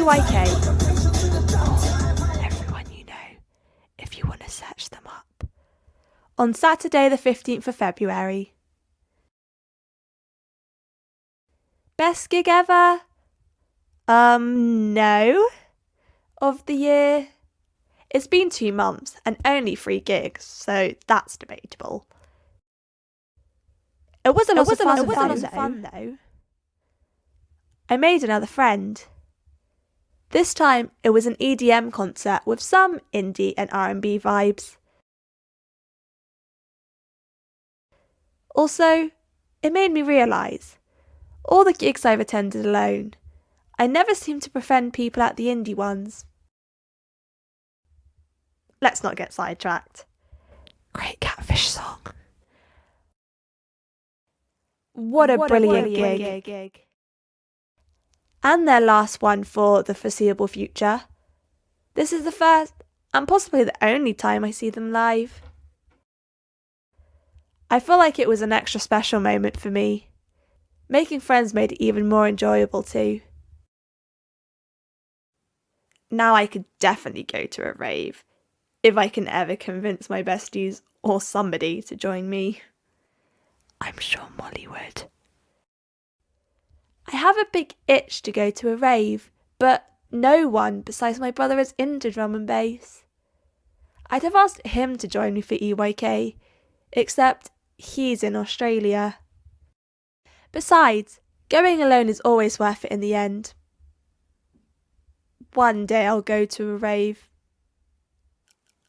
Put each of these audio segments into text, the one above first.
EYK. Everyone you know, if you want to search them up. On Saturday the 15th of February. Best gig ever? No. Of the year? It's been 2 months and only 3 gigs, so that's debatable. It was a lot of fun though. I made another friend. This time it was an EDM concert with some indie and R&B vibes. Also, it made me realise, all the gigs I've attended alone, I never seem to befriend people at the indie ones. Let's not get sidetracked. Great Catfish song. What a brilliant gig. And their last one for the foreseeable future. This is the first and possibly the only time I see them live. I feel like it was an extra special moment for me. Making friends made it even more enjoyable too. Now I could definitely go to a rave, if I can ever convince my besties or somebody to join me. I'm sure Molly would. I have a big itch to go to a rave, but no one besides my brother is into drum and bass. I'd have asked him to join me for EYK, except he's in Australia. Besides, going alone is always worth it in the end. One day I'll go to a rave.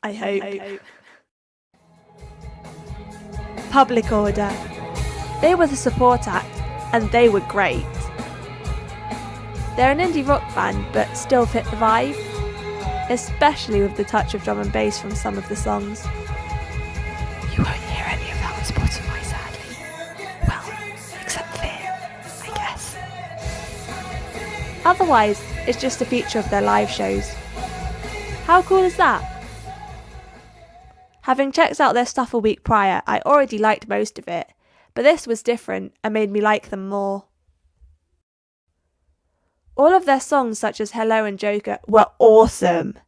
I hope. Public Order. They were the support act, and they were great. They're an indie rock band, but still fit the vibe, especially with the touch of drum and bass from some of the songs. You won't hear any of that on Spotify, sadly. Well, except Fear, I guess. Otherwise, it's just a feature of their live shows. How cool is that? Having checked out their stuff a week prior, I already liked most of it, but this was different and made me like them more. All of their songs such as Hello and Joker were awesome.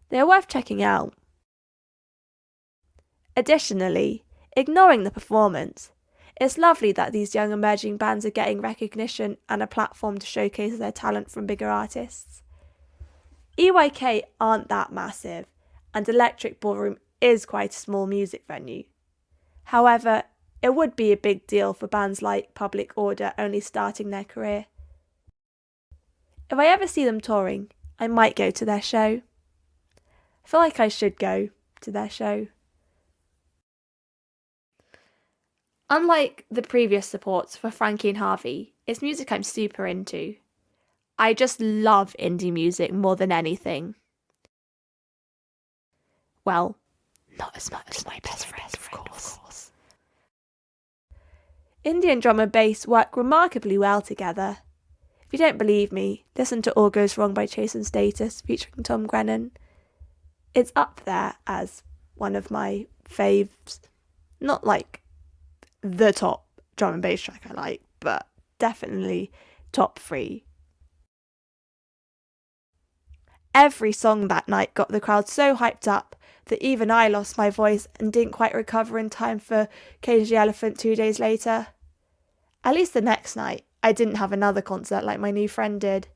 They are worth checking out. Additionally, ignoring the performance, it's lovely that these young emerging bands are getting recognition and a platform to showcase their talent from bigger artists. EYK aren't that massive, and Electric Ballroom is quite a small music venue. However, it would be a big deal for bands like Public Order only starting their career. If I ever see them touring, I might go to their show. I feel like I should go to their show. Unlike the previous supports for Frankie and Harvey, it's music I'm super into. I just love indie music more than anything. Well, not as much as my best friend, of course. Indie and drum and bass work remarkably well together. If you don't believe me, listen to All Goes Wrong by Chase and Status featuring Tom Grennan. It's up there as one of my faves. Not like the top drum and bass track I like, but definitely top 3. Every song that night got the crowd so hyped up that even I lost my voice and didn't quite recover in time for Cage the Elephant 2 days later. At least the next night, I didn't have another concert like my new friend did.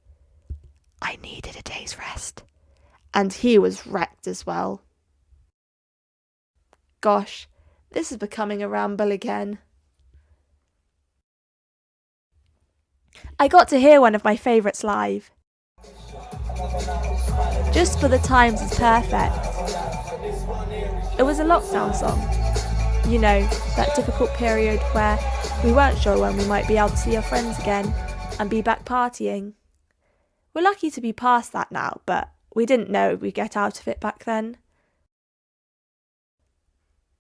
I needed a day's rest. And he was wrecked as well. Gosh, this is becoming a ramble again. I got to hear one of my favourites live. Just for the Times is Perfect. It was a lockdown song. You know, that difficult period where we weren't sure when we might be able to see our friends again and be back partying. We're lucky to be past that now, but we didn't know we'd get out of it back then.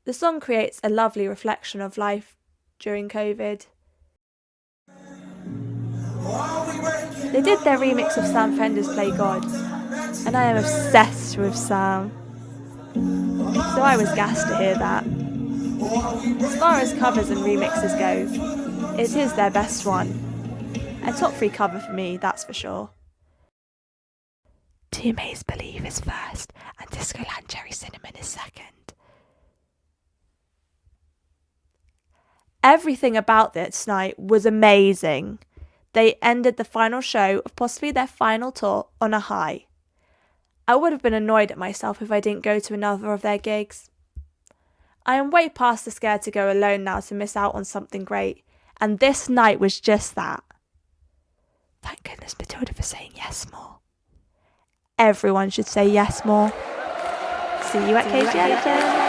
The song creates a lovely reflection of life during COVID. They did their remix of Sam Fender's Play God, and I am obsessed with Sam. So I was gassed to hear that. As far as covers and remixes go, it is their best one. A top 3 cover for me, that's for sure. Two Maze Believe is first, and Discoland Cherry Cinnamon is second. Everything about this night was amazing. They ended the final show of possibly their final tour on a high. I would have been annoyed at myself if I didn't go to another of their gigs. I am way past the scared to go alone now to miss out on something great, and this night was just that. Thank goodness Matilda for saying yes more. Everyone should say yes more. See you at KGN.